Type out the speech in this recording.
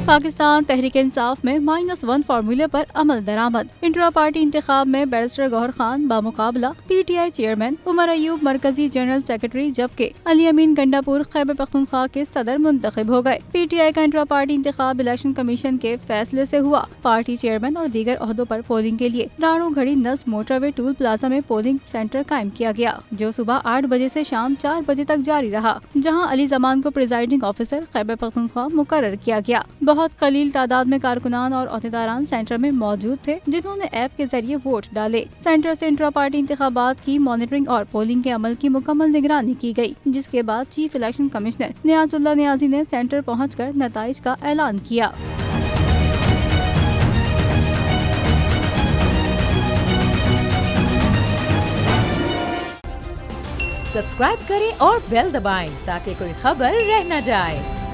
पाकिस्तान तहरीक इंसाफ में -1 फार्मूले पर अमल दरामद। इंट्रा पार्टी इंतखाब में बैरिस्टर गौहर खान बामुकाबला PTI चेयरमैन, उमर अयूब मरकजी जनरल सेक्रेटरी जबकि अली अमीन गंडापुर खैबर पख्तूनख्वा के सदर मुंतखब हो गए। PTI का इंट्रा पार्टी इंतखाब इलेक्शन कमीशन के फैसले से हुआ। पार्टी चेयरमैन और दीगर ओहदों पर पोलिंग के लिए रानो घड़ी नस्ब मोटरवे टूल प्लाजा में पोलिंग सेंटर कायम किया गया, जो सुबह 8 बजे से शाम 4 बजे तक जारी रहा, जहां अली जमान को प्रिजाइडिंग ऑफिसर खैबर पख्तूनख्वा मुकर्रर किया गया। बहुत कलील तादाद में कारकुनान और ओहदेदारान सेंटर में मौजूद थे, जिन्होंने ऐप के जरिए वोट डाले। सेंटर से इंट्रा पार्टी इंतखाबात की मॉनिटरिंग और पोलिंग के अमल की मुकम्मल निगरानी की गई, जिसके बाद चीफ इलेक्शन कमिश्नर नियाजुल्लाह नियाजी ने सेंटर पहुंचकर नताइज का ऐलान किया। सब्सक्राइब करें और बेल दबाएं ताकि कोई खबर रह न जाए।